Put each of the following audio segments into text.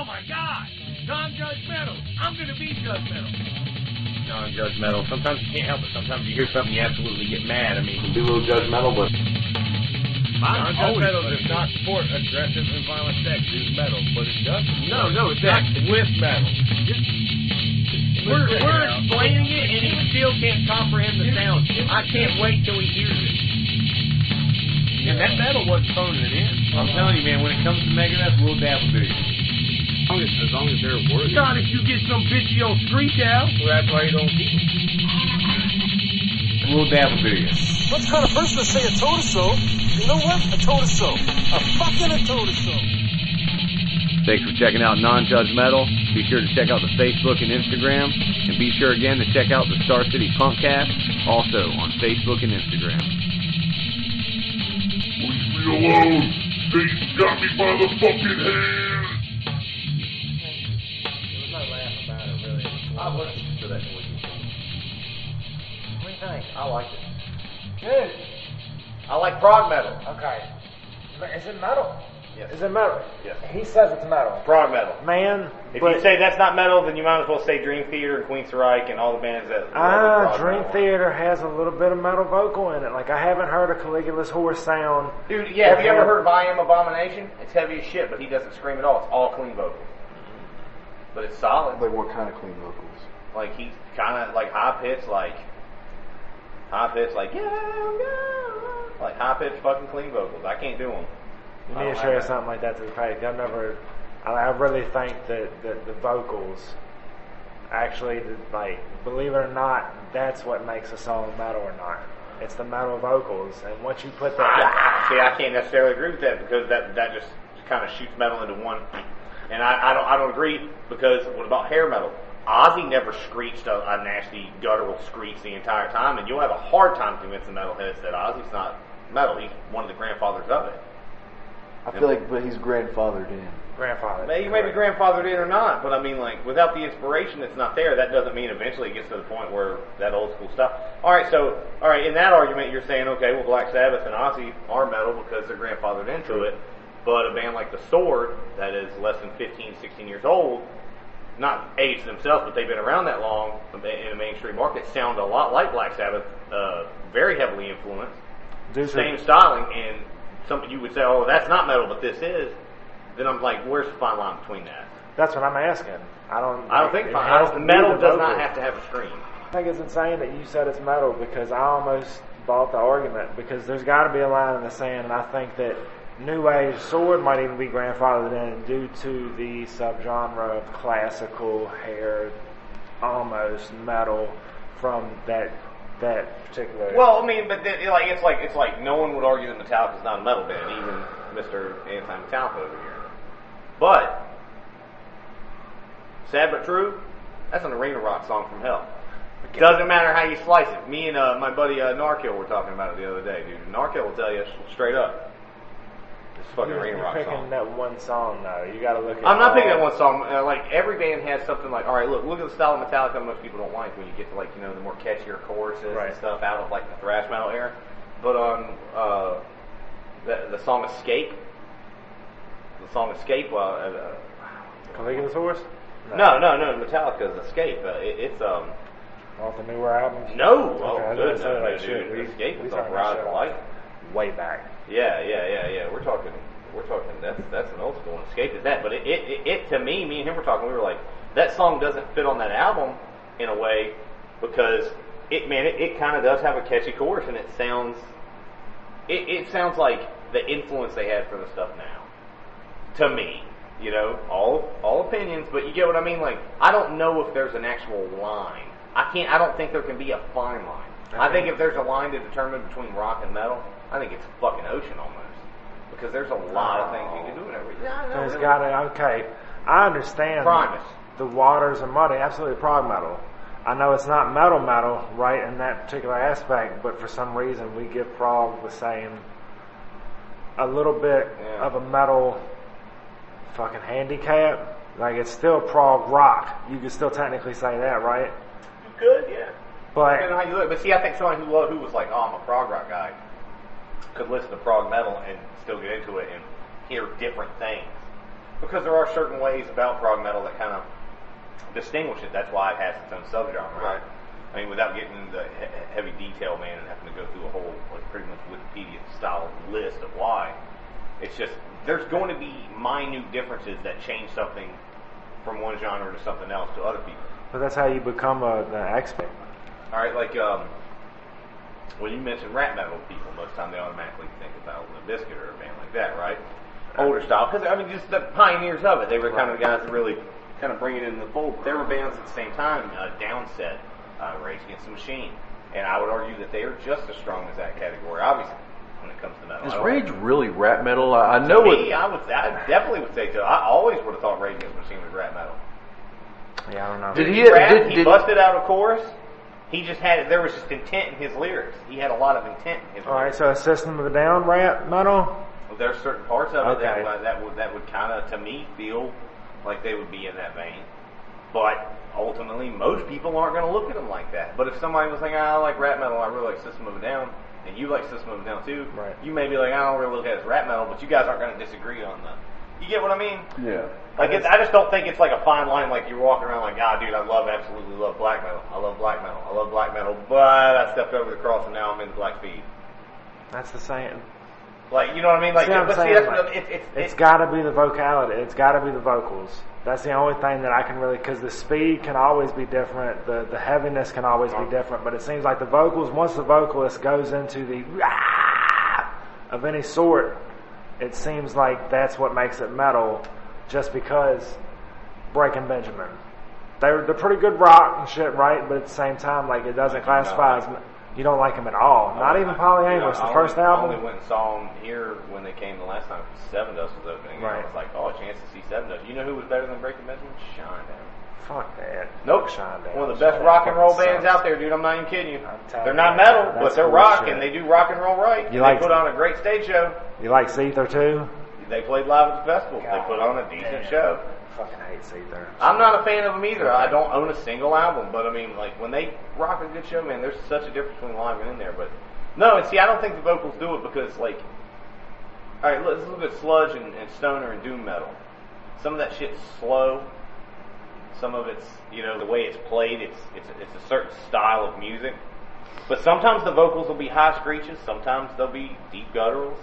my God! Non-judgmental. I'm gonna be judgmental. Non-judgmental. Sometimes you can't help it. Sometimes you hear something, you absolutely get mad. I mean, you can be a little judgmental, but Non-judgmental does not support aggressive and violent sex. It's metal, but it does. no, it's that. With metal. We're explaining it, and he still can't comprehend the sound. I can't wait till he hears it. And that metal wasn't phoning it in. I'm telling you, man, when it comes to Megadeth, we'll dabble do you. As long as they're worthy. Not if you get some bitchy old screech out. Well, that's why you don't keep them. We'll dabble do you. What kind of person to say a told us so? You know what? A told us so. A fucking a told us so. Thanks for checking out NonjudgeMetal. Be sure to check out the Facebook and Instagram. And be sure again to check out the Star City Punkcast, also on Facebook and Instagram. Leave me alone! They got me by the fucking hand! There was no laugh about it, really. I listened to that noise. What do you think? I liked it. Good. I like prog metal. Okay. Is it metal? Yes. Is it metal? Yes. He says it's metal. Prog metal. Man. If you say that's not metal, then you might as well say Dream Theater and Queensryche and all the bands that. Dream Theater has a little bit of metal vocal in it. Like, I haven't heard a Caligula's horse sound. Dude, yeah, have you ever heard of I Am Abomination? It's heavy as shit, but he doesn't scream at all. It's all clean vocals. But it's solid. Like what kind of clean vocals? Like, he's kind of like high pitched, like high pitched fucking clean vocals. I can't do them. You need to share something like that to the page. I really think that the vocals actually, like, believe it or not, that's what makes a song metal or not. It's the metal vocals, and once you put that. See, I can't necessarily agree with that because that just kind of shoots metal into one. And I don't agree because what about hair metal? Ozzy never screeched a nasty guttural screech the entire time, and you'll have a hard time convincing metalheads that Ozzy's not metal. He's one of the grandfathers of it. I feel like, but he's grandfathered in. Grandfather. Maybe grandfathered in or not, but I mean, like, without the inspiration that's not there, that doesn't mean eventually it gets to the point where that old school stuff. Alright, in that argument, you're saying, okay, well, Black Sabbath and Ozzy are metal because they're grandfathered into it, but a band like The Sword, that is less than 15, 16 years old, not aged themselves, but they've been around that long in the mainstream market, sound a lot like Black Sabbath, very heavily influenced, same styling, and something you would say, oh, that's not metal, but this is. Then I'm like, where's the fine line between that? That's what I'm asking. I don't think metal does not have to have a scream. I think it's insane that you said it's metal because I almost bought the argument because there's got to be a line in the sand, and I think that New Age Sword might even be grandfathered in due to the subgenre of classical hair, almost metal from that particular. Well, I mean, but it's like no one would argue that Metallica's not a metal band, even Mr. Anti-Metallica over here. But sad but true, that's an arena rock song from hell. Doesn't matter how you slice it. Me and my buddy Narkill were talking about it the other day, dude. Narkill will tell you straight up. It's fucking arena rock song. You're picking that one song, though. You got to look at. I'm not picking that one song. Like every band has something like. All right, look at the style of Metallica. Most people don't like when you get to like the more catchier choruses and stuff out of like the thrash metal era. But on the song Escape. The song Escape. Caligula's Horse? No. Metallica's Escape. It's off the newer album. No. Okay, Good. No, dude. Escape is off Rise of Light. Way back. Yeah. We're talking. That's an old school. Escape is that. But it to me and him were talking. We were like, that song doesn't fit on that album in a way because it kind of does have a catchy chorus and it sounds. It sounds like the influence they had for the stuff now. To me, all opinions, but you get what I mean. Like, I don't know if there's an actual line. I don't think there can be a fine line. Okay. I think if there's a line to determine between rock and metal, I think it's a fucking ocean almost. Because there's a lot of things you can do and everything. Yeah, I know. There's got to. Okay, I understand. Primus. The waters are muddy. Absolutely, prog metal. I know it's not metal, right, in that particular aspect, but for some reason we give prog the same, a little bit of a metal fucking handicap. Like, it's still prog rock. You could still technically say that, right? You could, yeah. But depending on how you look. But see, I think someone who was like, oh, I'm a prog rock guy, could listen to prog metal and still get into it and hear different things. Because there are certain ways about prog metal that kind of distinguish it. That's why it has its own subgenre, right? I mean, without getting into heavy detail, man, and having to go through a whole, like, pretty much Wikipedia-style list of why, it's just, there's going to be minute differences that change something from one genre to something else to other people. But that's how you become an expert. All right, like, when you mention rap metal people, most of the time they automatically think about Limp Bizkit or a band like that, right? Older style, because, I mean, just the pioneers of it. They were kind of the guys that really kind of bring it in the fold. There were bands at the same time, Downset, Rage Against the Machine, and I would argue that they are just as strong as that category, obviously, when it comes to metal. Is Rage really rap metal? I know me, I definitely would say so. I always would have thought Rage Against the Machine was rap metal. Yeah, I don't know. Did he rap? He busted out a chorus. He just had, there was just intent in his lyrics. He had a lot of intent in his lyrics. Alright, so a System of a Down rap metal? Well, there's certain parts of it Okay. that would kind of, to me, feel like they would be in that vein. But ultimately, most people aren't going to look at them like that. But if somebody was like, I like rap metal, I really like System of a Down, and you like System of a Down too, right. You may be like, I don't really look at it as rap metal, but you guys aren't going to disagree on that. You get what I mean? Yeah. Like, I just don't think it's like a fine line, like you're walking around like, dude, absolutely love black metal. I love black metal. I love black metal, but I stepped over the cross and now I'm into Black Speed. That's the same. Like, you know what I mean? Like, it's got to be the vocality. It's got to be the vocals. That's the only thing that I can really, because the speed can always be different. The heaviness can always be different. But it seems like the vocals, once the vocalist goes into the of any sort, it seems like that's what makes it metal. Just because Breaking Benjamin, they're pretty good rock and shit, right? But at the same time, like, it doesn't classify as. You don't like them at all. Not even Polyamorous, the first album. I only went and saw them here when they came the last time. Seven Dust was opening. Right. And I was like, oh, a chance to see Seven Dust. You know who was better than Breaking Benjamin? Shinedown. Fuck that. Nope. Shinedown. One of the best rock and roll bands out there, dude. I'm not even kidding you. They're not metal, but they're rock, and they do rock and roll right. They put on a great stage show. You like Seether too? They played live at the festival. They put on a decent show. Fucking hate Seether. I'm not a fan of them either. I don't own a single album, but I mean, like, when they rock a good show, man, there's such a difference between live and in there. But no, and see, I don't think the vocals do it because, like, all right, let's look at sludge and stoner and doom metal. Some of that shit's slow. Some of it's, you know, the way it's played. It's a certain style of music. But sometimes the vocals will be high screeches. Sometimes they'll be deep gutturals.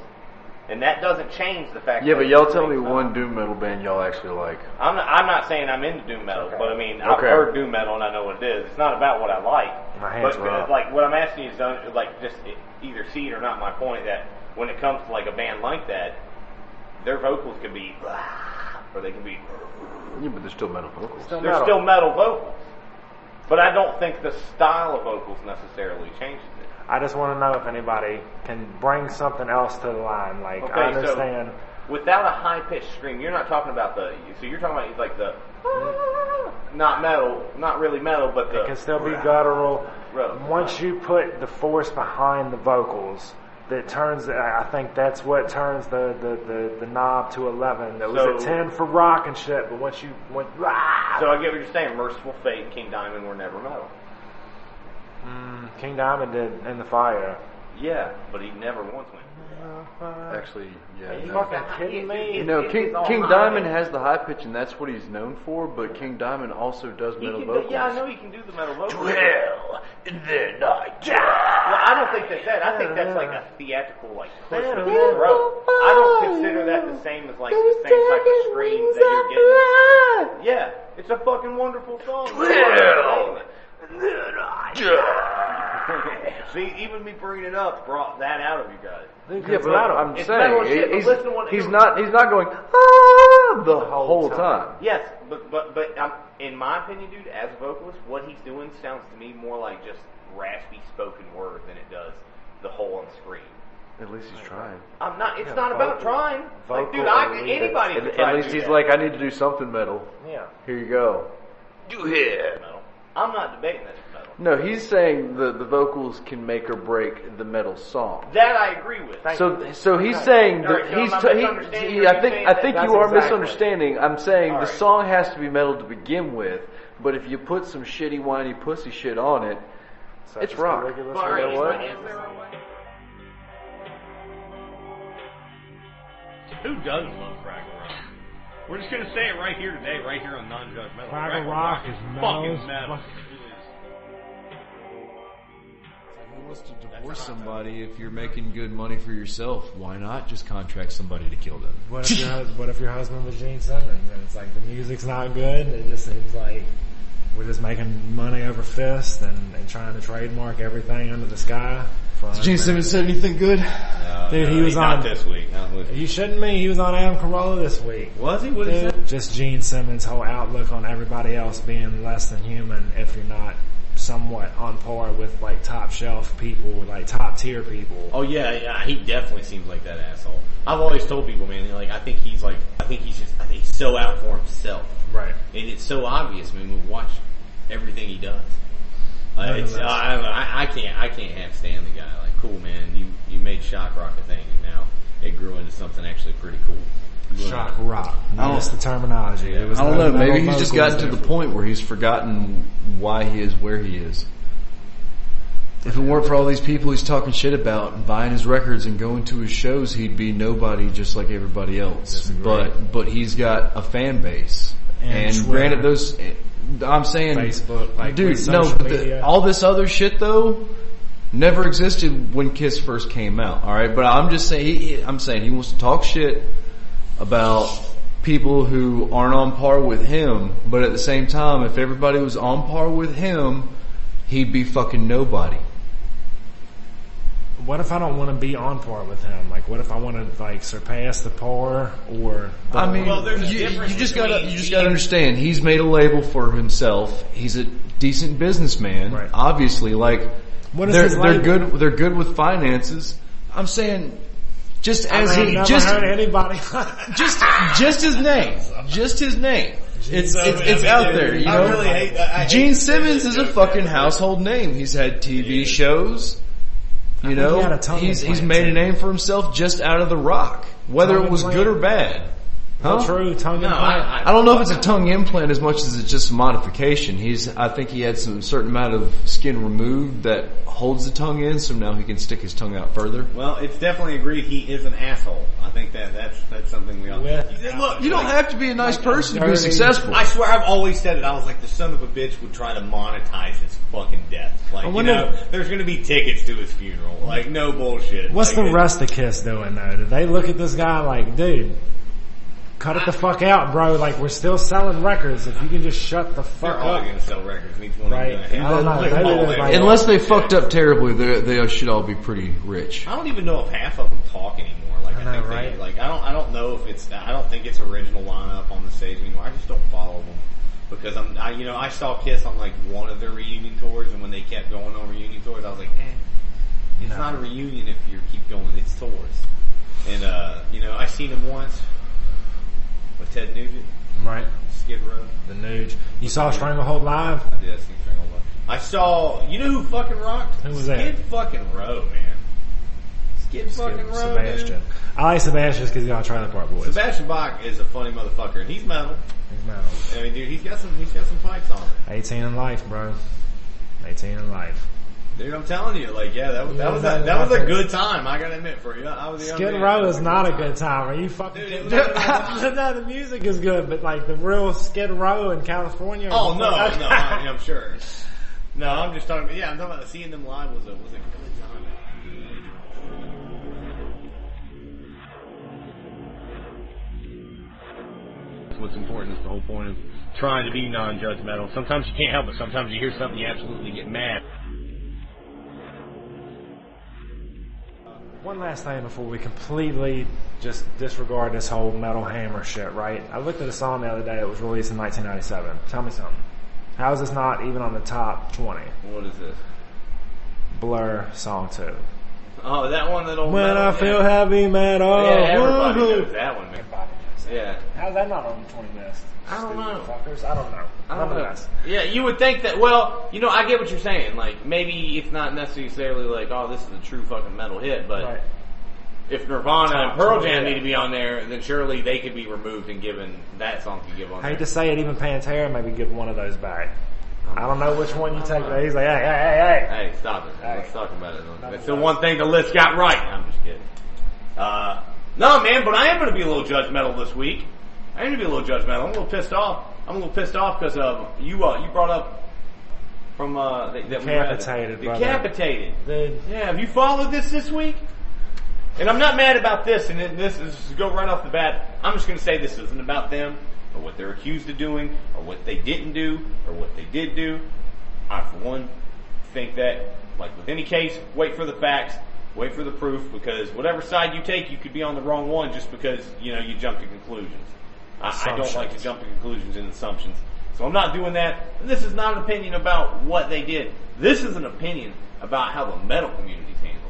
And that doesn't change the fact. Yeah, that but y'all tell me one doom metal band y'all actually like. I'm not saying I'm into doom metal, but I mean, I've heard doom metal and I know what it is. It's not about what I like. My hands were up. Like, what I'm asking you is, like, just either see it or not my point, that when it comes to, like, a band like that, their vocals can be, or they can be. Yeah, but they're still metal vocals. They're still metal vocals. But I don't think the style of vocals necessarily changes it. I just want to know if anybody can bring something else to the line. Like, I understand. So without a high-pitched scream, you're not talking about so you're talking about, like, the, not metal, not really metal, but the. It can still be guttural. Right. Once you put the force behind the vocals, that turns, I think that's what turns the knob to 11. That was a 10 for rock and shit, but once you went, So I get what you're saying. Merciful Fate and King Diamond were never metal. King Diamond did In the Fire. Yeah, but he never once went. Actually, yeah. Are you fucking kidding me? You know, King Diamond has the high pitch, and that's what he's known for. But King Diamond also does metal vocals. Yeah, I know he can do the metal vocals. Well, then I die. Well, I don't think that's that. I think that's like a theatrical, like, push with your throat. I don't consider that the same as, like, the same type of scream that you're getting. Yeah, it's a fucking wonderful song. Well, then I die. See, even me bringing it up brought that out of you guys. Yeah, but I'm It's metal shit, but saying listen to what he's not going the whole time. Yes, but in my opinion, dude, as a vocalist, what he's doing sounds to me more like just raspy spoken word than it does the whole on screen. At least he's trying. I'm not. It's not about trying. Like, dude, anybody can try. At least he's like, I need to do something metal. Yeah. Here you go. Do it. Metal. I'm not debating that it's metal. No, he's saying the vocals can make or break the metal song. That I agree with. So he's saying Alright, that so I think you are That's misunderstanding. I'm saying the Alright. song has to be metal to begin with, but if you put some shitty whiny pussy shit on it, it's rock. Ridiculous. You know what? Who doesn't love Fraggle Rock? We're just gonna say it right here today, right here on NonjudgeMetal. Private rock is fucking metal. Who wants to divorce somebody if you're making good money for yourself? Why not just contract somebody to kill them? What if your husband was Gene Simmons and it's like the music's not good? It just seems like we're just making money over fist and trying to trademark everything under the sky. Has Gene Simmons said anything good? Dude, he was not on this week. You shouldn't be. He was on Adam Carolla this week. Was he? What did he say? Just Gene Simmons' whole outlook on everybody else being less than human if you're not somewhat on par with like top shelf people, like top tier people. Oh yeah, he definitely seems like that asshole. I've always told people, man, like I think he's so out for himself. Right. And it's so obvious. I mean, we watch everything he does. I can't have stand the guy. Like, cool, man, you made shock rock a thing, and now it grew into something actually pretty cool. Shock rock. That's the terminology. Yeah. I don't know. Maybe he's just gotten to the point where he's forgotten why he is where he is. If it weren't for all these people he's talking shit about and buying his records and going to his shows, he'd be nobody just like everybody else. But he's got a fan base. And granted, those, I'm saying, Facebook, like, dude, no, but all this other shit though never existed when Kiss first came out. All right, but I'm just saying, he wants to talk shit about people who aren't on par with him. But at the same time, if everybody was on par with him, he'd be fucking nobody. What if I don't want to be on par with him? Like, what if I want to like surpass the par or? I mean, you just gotta understand. He's made a label for himself. He's a decent businessman. Right. Obviously, like they're label? good. They're good with finances. I'm saying, just as he never just heard anybody. just his name. Just his name. It's out there. You know, I really hate that. Gene Simmons is a fucking household name. He's had TV shows. You know, he's made a name for himself just out of the rock, whether it was good or bad. Huh? True, tongue implant. I don't know if it's a tongue implant as much as it's just a modification. I think he had some certain amount of skin removed that holds the tongue in, so now he can stick his tongue out further. Well, it's definitely agreed he is an asshole. I think that's something we all. Look, you don't have to be a nice person to be successful. I swear, I've always said it. I was like, the son of a bitch would try to monetize his fucking death. Like, there's going to be tickets to his funeral. Like, no bullshit. What's the rest of Kiss doing though? Did they look at this guy like, dude, cut it the fuck out, bro? Like, we're still selling records. If you can just shut the fuck They're all up. going to sell records. Each one Right. of them. I don't know. Unless they fucked up terribly, they should all be pretty rich. I don't even know if half of them talk anymore. Like, I think right? I don't know if it's. I don't think it's original lineup on the stage anymore. I just don't follow them because I saw Kiss on like one of their reunion tours, and when they kept going on reunion tours, I was like, it's not a reunion if you keep going. It's tours, and I seen them once with Ted Nugent. Right. Skid Row. The Nuge. You saw Stranglehold live? I did. I seen Stranglehold. I saw. You know who fucking rocked? Who was that? Skid fucking Row, man. Skid fucking Row. Sebastian. Dude. I like Sebastian because he's on Trailer Park Boys. Sebastian Bach is a funny motherfucker, and he's metal. He's metal. I mean, dude, he's got some pipes on him. 18 in life, bro. 18 in life. Dude, I'm telling you, like, yeah, that was a good time. I gotta admit, for you, I was a young Skid man. Row is not a good time. Are you fucking kidding me? No, the music is good, but like the real Skid Row in California. Oh no, I'm sure. No, I'm just talking about. I'm talking about seeing them live was a good time. What's important is the whole point of trying to be non-judgmental. Sometimes you can't help it. Sometimes you hear something, you absolutely get mad. One last thing before we completely just disregard this whole Metal Hammer shit, right? I looked at a song the other day that was released in 1997. Tell me something. How is this not even on the top 20? What is this? Blur, Song 2. Oh, that one that old When metal, I feel heavy metal. Yeah, everybody knows that one, man. Everybody knows that. Yeah. How's that not on the 20 list? I don't know. Fuckers. I don't know. I don't know. Nonetheless. Yeah, you would think that, well, I get what you're saying. Like, maybe it's not necessarily like, oh, this is a true fucking metal hit, but Right. if Nirvana and Pearl Jam yeah. need to be on there, then surely they could be removed and given, that song could give on I hate there. to say it, even Pantera maybe give one of those back. I don't know which one you take, but he's like, hey. Hey, stop it. Hey. Let's talk about it. That's the one thing the list got right. I'm just kidding. No, man, but I am going to be a little judgmental this week. I need to be a little judgmental. I'm a little pissed off. Because you brought up from Decapitated. Decapitated. Dude. Yeah, have you followed this week? And I'm not mad about this, and this is to go right off the bat. I'm just going to say this isn't about them, or what they're accused of doing, or what they didn't do, or what they did do. I, for one, think that, like with any case, wait for the facts, wait for the proof, because whatever side you take, you could be on the wrong one just because, you jump to conclusions. I don't like to jump to conclusions and assumptions. So I'm not doing that. This is not an opinion about what they did. This is an opinion about how the metal community's handling it.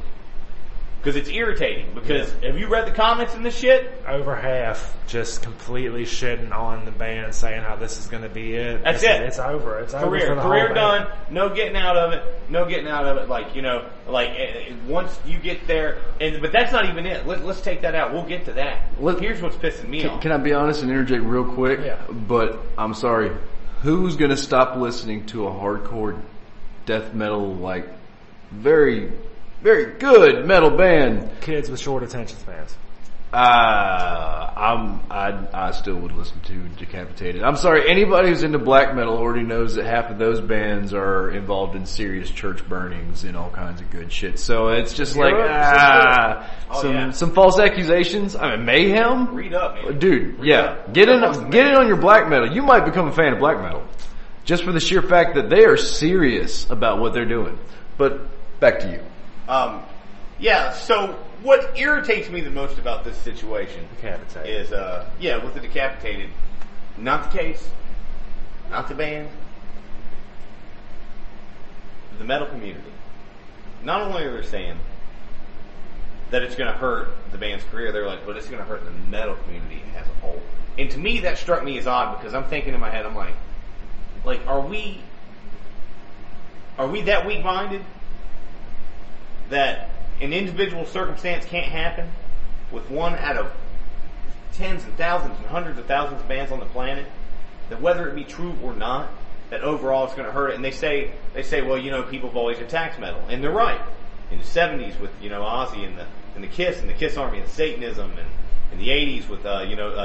Because it's irritating. Because have you read the comments in this shit? Over half just completely shitting on the band, saying how this is going to be it. That's it. It's over. It's over. Career For the whole done. band. No getting out of it. Once you get there, but that's not even it. Let's take that out. We'll get to that. Here's what's pissing me off. Can I be honest and interject real quick? Yeah. But I'm sorry. Who's going to stop listening to a hardcore death metal, like, very, very good metal band? Kids with short attention spans. I still would listen to Decapitated. I'm sorry, anybody who's into black metal already knows that half of those bands are involved in serious church burnings and all kinds of good shit. So it's just like, some false accusations. I mean, mayhem? Read up, man. Dude, get in on your black metal. You might become a fan of black metal. Just for the sheer fact that they are serious about what they're doing. But, back to you. So what irritates me the most about this situation Decapitated. is, with the Decapitated, not the case, not the band, the metal community. Not only are they saying that it's going to hurt the band's career, they're like, but it's going to hurt the metal community as a whole. And to me, that struck me as odd because I'm thinking in my head, I'm like, are we that weak-minded that an individual circumstance can't happen with one out of tens and thousands and hundreds of thousands of bands on the planet, that whether it be true or not, that overall it's going to hurt it? And they say, well, people have always attacked metal, and they're right. In the 70s with, Ozzy and the Kiss Army and Satanism, and in the 80s with,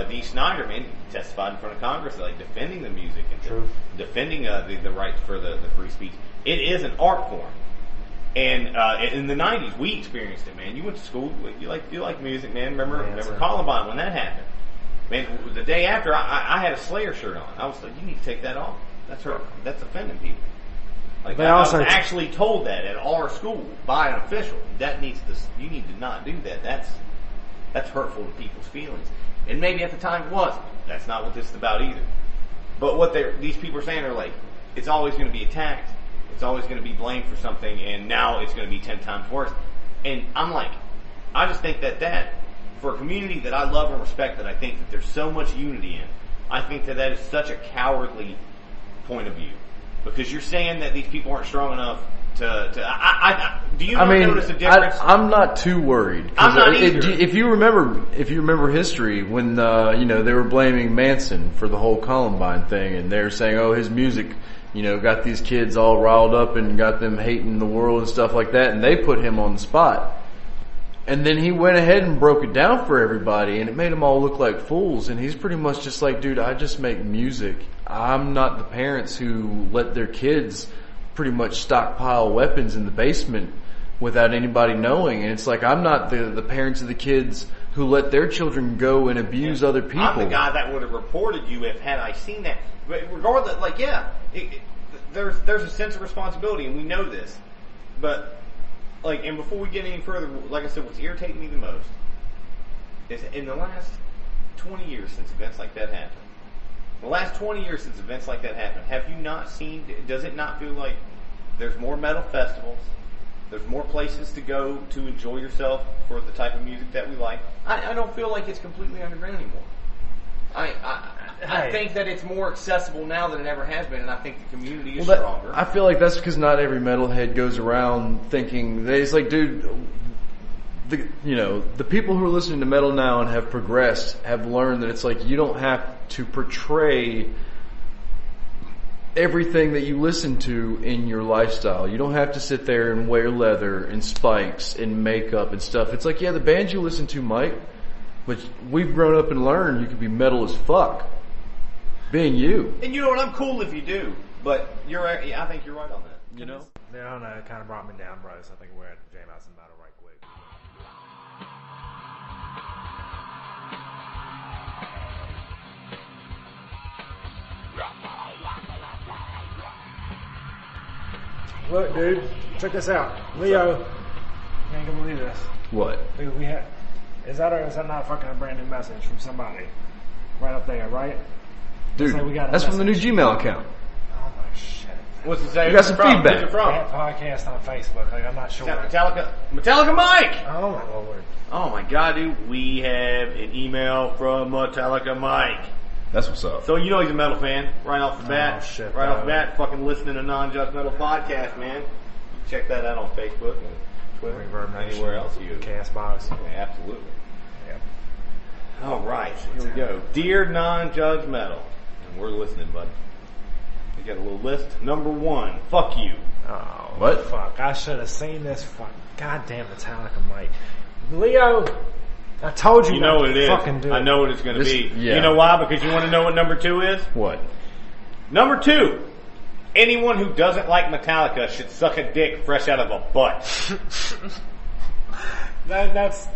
Dee Snider, man, he testified in front of Congress, like defending the music and defending the rights for the free speech. It is an art form. And in the 90s, we experienced it, man. You went to school, you like music, man. Remember Columbine when that happened? Man, the day after, I had a Slayer shirt on. I was like, you need to take that off. That's offending people. Like, I was actually told that at our school by an official. You need to not do that. That's hurtful to people's feelings. And maybe at the time it was. That's not what this is about either. But what these people are saying are like, it's always going to be attacked. It's always going to be blamed for something, and now it's going to be 10 times worse. And I'm like, I just think that for a community that I love and respect, that I think that there's so much unity in, I think that is such a cowardly point of view. Because you're saying that these people aren't strong enough do you notice a difference? I'm not too worried. I'm not either. If you remember history, when they were blaming Manson for the whole Columbine thing, and they're saying, oh, his music, got these kids all riled up and got them hating the world and stuff like that, and they put him on the spot. And then he went ahead and broke it down for everybody, and it made them all look like fools. And he's pretty much just like, dude, I just make music. I'm not the parents who let their kids pretty much stockpile weapons in the basement without anybody knowing. And it's like, I'm not the parents of the kids who let their children go and abuse other people. I'm the guy that would have reported you had I seen that. But regardless, there's a sense of responsibility, and we know this. But, and before we get any further, like I said, what's irritating me the most is in the last 20 years since events like that happened, have you not seen, does it not feel like there's more metal festivals, there's more places to go to enjoy yourself for the type of music that we like? I don't feel like it's completely underground anymore. I think that it's more accessible now than it ever has been, and I think the community is stronger. I feel like that's because not every metalhead goes around thinking, it's like, dude, the people who are listening to metal now and have progressed have learned that it's like, you don't have to portray everything that you listen to in your lifestyle. You don't have to sit there and wear leather and spikes and makeup and stuff. It's like, yeah, the bands you listen to might But we've grown up and learned you can be metal as fuck. Being you. And you know what? I'm cool if you do. But I think you're right on that. You know? Yeah, I don't know. It kind of brought me down, bro. So I think we're at NjM Metal right quick. Look, dude, check this out. Leo, you ain't gonna believe this. What? Dude, is that not fucking a brand new message from somebody? Right up there, right? Dude, Like we got a that's from the new message. Gmail account. Oh my shit. What's it say? You got some feedback. Who's it from? That podcast on Facebook, like I'm not sure. Metallica Mike! Oh my lord. Oh my god, dude. We have an email from Metallica Mike. That's what's up. So you know he's a metal fan, right off the bat. Oh, shit, right off the bro. bat, fucking listening to NonjudgeMetal podcast, man. Check that out on Facebook and Twitter, Reverb-nation, anywhere else you. Castbox. Yeah, absolutely. Yep. All right, here we go. Dear NonjudgeMetal, and we're listening, bud. We got a little list. Number 1, fuck you. Oh, What? Fuck! I should have seen this. Fuck! Goddamn Metallica, Mike. Leo, I told you. You know not what to it is. Fucking do I it. know what it's going to This- be. yeah. You know why? Because you want to know what number 2 is? What? Number 2. Anyone who doesn't like Metallica should suck a dick fresh out of a butt. That's.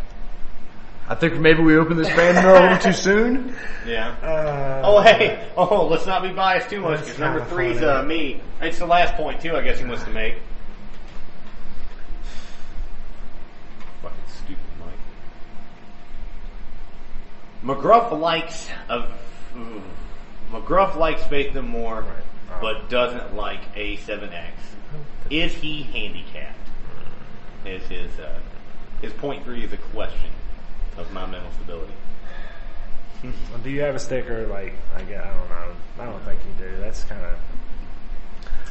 I think maybe we opened this band a little too soon. Yeah. Oh, Hey. Oh, let's not be biased too much, That's because number kinda 3's funny. me. It's the last point, too, I guess he wants to make. Fucking stupid Mike. McGruff likes Faith No More, but doesn't like A7X. Is he handicapped? Is his point 3 is a question of my mental stability. Well, do you have a sticker? Like, I don't know. I don't think you do. That's kind of.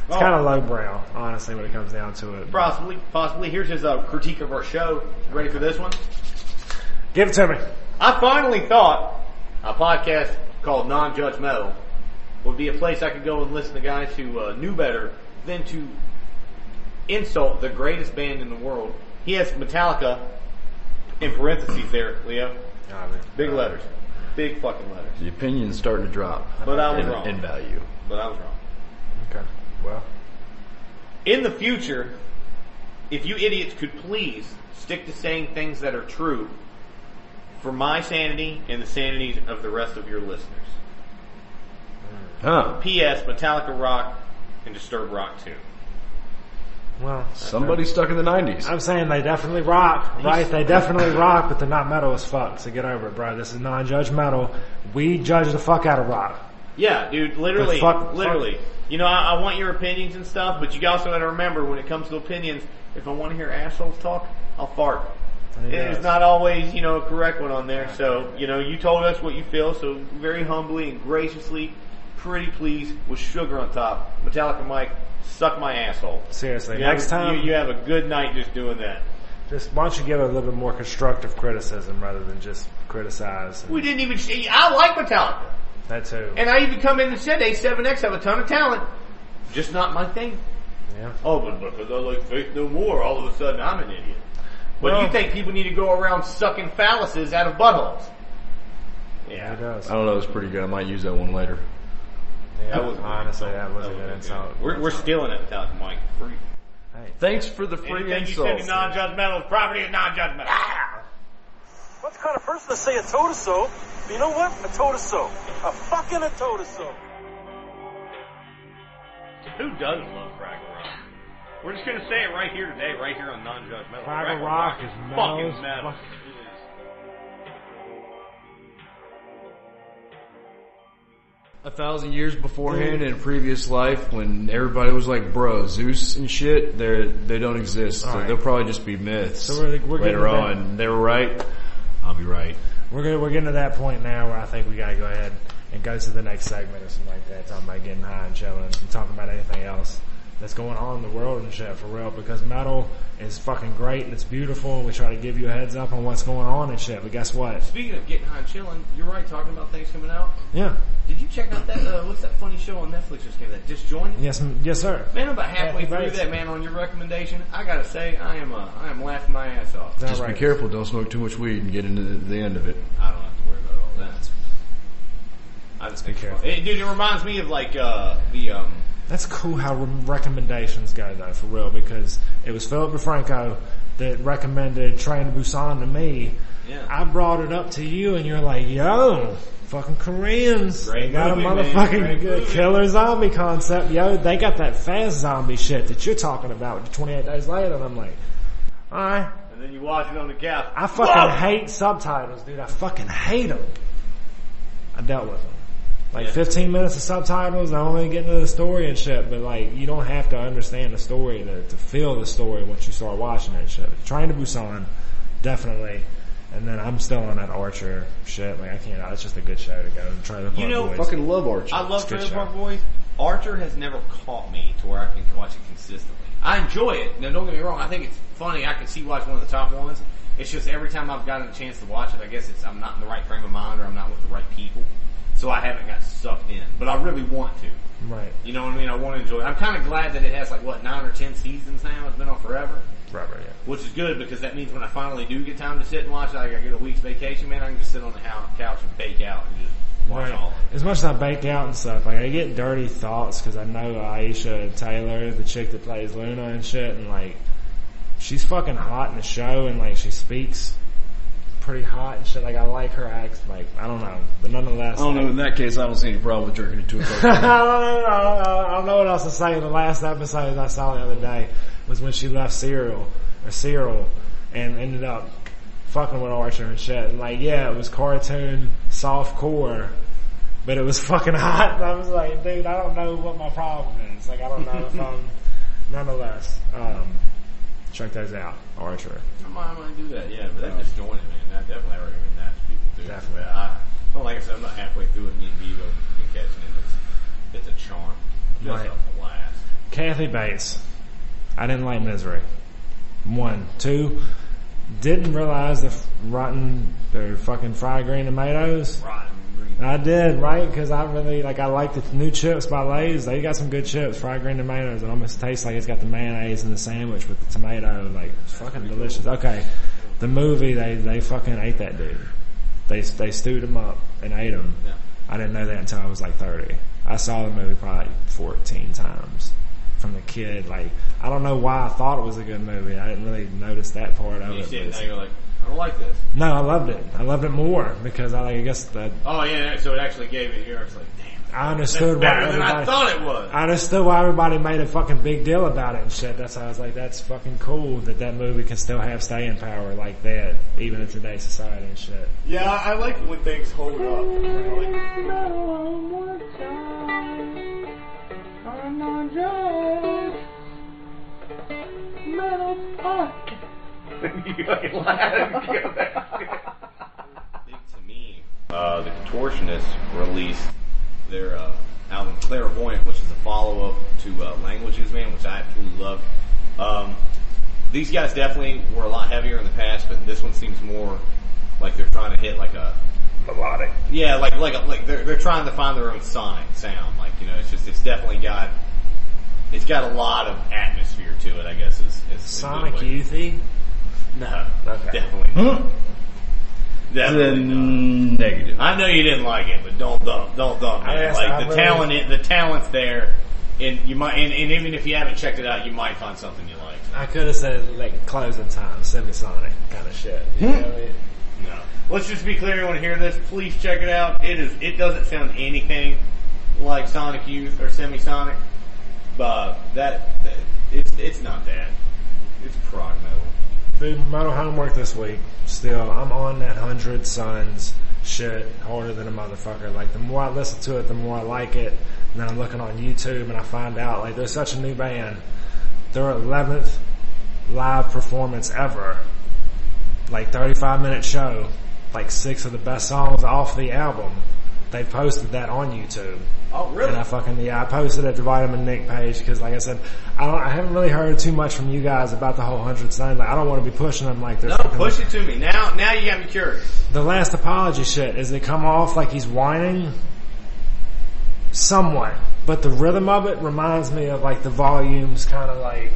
It's kind of lowbrow, honestly, when it comes down to it. Possibly. Here's his critique of our show. Ready for this one? Give it to me. I finally thought a podcast called NonjudgeMetal would be a place I could go and listen to guys who knew better than to insult the greatest band in the world. He has Metallica in parentheses there, Leo. Big letters. Big fucking letters. The opinion's starting to drop. But I was wrong. In value. But I was wrong. Okay. Well. In the future, if you idiots could please stick to saying things that are true for my sanity and the sanity of the rest of your listeners. Huh. P.S. Metallica rock and Disturbed rock too. Well. Somebody stuck in the 90s. I'm saying they definitely rock, right? They definitely rock, but they're not metal as fuck. So get over it, bro. This is non-judgmental. We judge the fuck out of rock. Yeah, dude, literally. Fuck. You know, I want your opinions and stuff, but you also got to remember when it comes to opinions, if I want to hear assholes talk, I'll fart. It's not always, a correct one on there. So, you told us what you feel, so very humbly and graciously, pretty please, with sugar on top. Metallica Mike, suck my asshole. Seriously, You next have, time, you have a good night just doing that. just why don't you give a little bit more constructive criticism rather than just criticize. We didn't even say, I like Metallica. That too. And I even come in and said A7X have a ton of talent. Just not my thing. Yeah. Oh, but because I like Faith No More, all of a sudden I'm an idiot. But Well- you think people need to go around sucking phalluses out of buttholes? Yeah, it does. I don't know, it's pretty good. I might use that one later. Yeah, That was honestly, that was a good insult. We're stealing it, Metallica Mike. Free. Hey. Thanks for the free Anything you said insult. to non-judgmental is property of non-judgmental. What's the kind of person to say I told her so? But you know what? I told her so. I told her so. Who doesn't love Fraggle Rock? We're just going to say it right here today, right here on non-judgmental. Fraggle Rock is fucking metal. metal. It is. A 1,000 years beforehand in a previous life, when everybody was like, bro, Zeus and shit, they don't exist. So Alright. they'll probably just be myths So we're getting later to that. on. They were right. I'll be right. We're getting to that point now where I think we gotta go ahead and go to the next segment or something like that. Talking about getting high and chilling and talking about anything else that's going on in the world and shit, for real, because metal is fucking great and it's beautiful, and we try to give you a heads up on what's going on and shit, but guess what? Speaking of getting high and chilling, you're right, talking about things coming out. Yeah. Did you check out that, what's that funny show on Netflix just came out, Disjointed? Yes, sir. Man, I'm about halfway Kathy through Bates. that, man, on your recommendation. I gotta say, I am laughing my ass off. Is that Just right? be careful, don't smoke too much weed and get into the end of it. I don't have to worry about all that. I just think be careful. dude, it reminds me of like, That's cool how recommendations go, though, for real, because it was Philip DeFranco that recommended Train to Busan to me. Yeah. I brought it up to you, and you're like, yo, fucking Koreans. Great They got movie, a man. motherfucking Great good movie. killer zombie concept. Yo, they got that fast zombie shit that you're talking about with the 28 Days Later, and I'm like, alright. and then you watch it on the couch. I fucking hate subtitles, dude. I fucking hate them. I dealt with them. Like 15 minutes of subtitles, I only get into the story and shit, but like, you don't have to understand the story to feel the story once you start watching it and shit. Train to Busan, definitely. And then I'm still on that Archer shit. Like, I can't, it's just a good show to go. Trailer Park You know, Boys. Fucking love Archer. I love It's a good Trailer Park show. Boys. Archer has never caught me to where I can watch it consistently. I enjoy it. Now, don't get me wrong. I think it's funny. I can see why it's one of the top ones. It's just every time I've gotten a chance to watch it, I guess I'm not in the right frame of mind or I'm not with the right people. So I haven't got sucked in. But I really want to. Right. You know what I mean? I want to enjoy it. I'm kind of glad that it has 9 or 10 seasons now. It's been on forever. Forever, yeah. Which is good because that means when I finally do get time to sit and watch it, I get a week's vacation, man, I can just sit on the couch and bake out and just watch all of it. As much as I bake out and stuff, like I get dirty thoughts because I know Aisha Taylor, the chick that plays Luna and shit, and like she's fucking hot in the show, and like she speaks pretty hot and shit. Like I like her accent. Like I don't know, but nonetheless, I don't know, in that case, I don't see any problem with jerking into a I don't know what else to say. The last episode I saw the other day was when she left Cyril and ended up fucking with Archer and shit. And like, yeah, it was cartoon, soft core, but it was fucking hot. And I was like, dude, I don't know what my problem is. Like, I don't know if I'm, nonetheless, check those out, Archer. I might do that, yeah, but that just joined it, man. That definitely I recommend that to people too. Definitely. Well, like I said, I'm not halfway through it. Me and Bevo been catching it. It's a charm. Just Right. a blast. Kathy Bates. I didn't like Misery. 1. 2. Didn't realize the rotten or fucking fried green tomatoes. Rotten green. I did, right? Because I really, like, I like the new chips by Lay's. They got some good chips, fried green tomatoes. It almost tastes like it's got the mayonnaise in the sandwich with the tomato. Like, it's fucking delicious. Okay. The movie, they fucking ate that dude. They stewed him up and ate him. Yeah. I didn't know that until I was like 30. I saw the movie probably 14 times. From the kid, like, I don't know why I thought it was a good movie. I didn't really notice that part of You it. see but it now, you're like, I don't like this. no, I loved it. I loved it more because I guess that Oh yeah, so it actually gave it. You're actually like, damn. I understood why Better than I everybody. thought it was. I understood why everybody made a fucking big deal about it and shit. That's how I was like, that's fucking cool that movie can still have staying power like that, even in today's society and shit. Yeah, I like it when things hold up. To me, the Contortionists released their album Clairvoyant, which is a follow-up to Languages, man, which I absolutely love. These guys definitely were a lot heavier in the past, but this one seems more like they're trying to hit like a Melodic. yeah, like they're trying to find their own sonic sound. Like, you know, it's definitely got a lot of atmosphere to it, I guess is Sonic a good way. Youthy? No, Okay. definitely not. Definitely not. Negative. I know you didn't like it, but don't dump, I man. guess Like I the really- the talent's there, and you might, and even if you haven't checked it out, you might find something you like. I could have said like closing time, Semisonic kind of shit. You know what I mean? No. Let's just be clear. You want to hear this? Please check it out. It doesn't sound anything like Sonic Youth or Semisonic, but it's not that. It's prog metal. Dude, metal homework this week. Still, I'm on that 100 Suns shit harder than a motherfucker. Like, the more I listen to it, the more I like it. And then I'm looking on YouTube and I find out, like, there's such a new band. Their 11th live performance ever. Like, 35-minute show. Like, 6 of the best songs off the album. they posted that on YouTube. Oh, really? And I posted it to Vitamin Nick page because, like I said, I haven't really heard too much from you guys about the whole 100 Sun. Like, I don't want to be pushing them like they're. No, push it to me. Now you got me curious. The Last Apology shit, is it come off like he's whining? Somewhat. But the rhythm of it reminds me of like the Volumes kind of like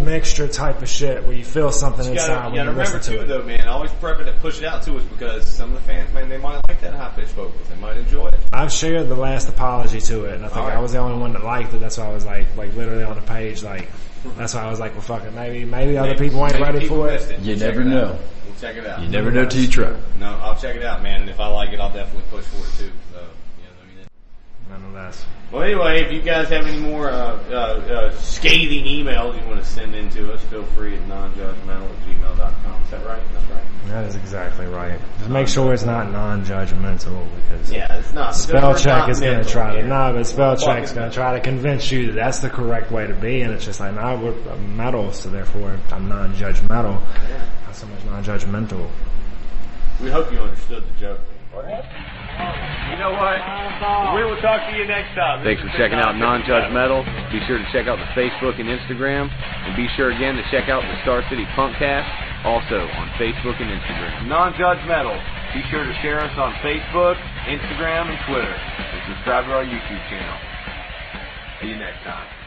mixture type of shit where you feel something inside when you remember listen to too, it. though, man. Always prep it to push it out to us because some of the fans, man, they might like that high pitched vocals. They might enjoy it. I've shared the Last Apology to it, and I think I was the only one that liked it. That's why I was like literally on the page, like that's why I was like, well, fuck it, maybe other people ain't ready for it. You never know. We'll check it out. You never know till you try. No, I'll check it out, man. And if I like it, I'll definitely push for it too. So, Nonetheless. Well, anyway, if you guys have any more scathing emails you want to send in to us, feel free at nonjudgemetal@gmail.com. Is that right? That's right. That is exactly right. Just make sure it's not non-judgmental because it's not. spell check is going to try to but spell check's going to try to convince you that that's the correct way to be, and it's just like, nah, we're metal, so therefore I'm non-judgmental. Yeah. Not so much non-judgmental. We hope you understood the joke. You know what? We will talk to you next time. Thanks for checking out NonjudgeMetal. Be sure to check out the Facebook and Instagram. And be sure again to check out the Star City Punkcast, also on Facebook and Instagram. NonjudgeMetal. Be sure to share us on Facebook, Instagram, and Twitter. And subscribe to our YouTube channel. See you next time.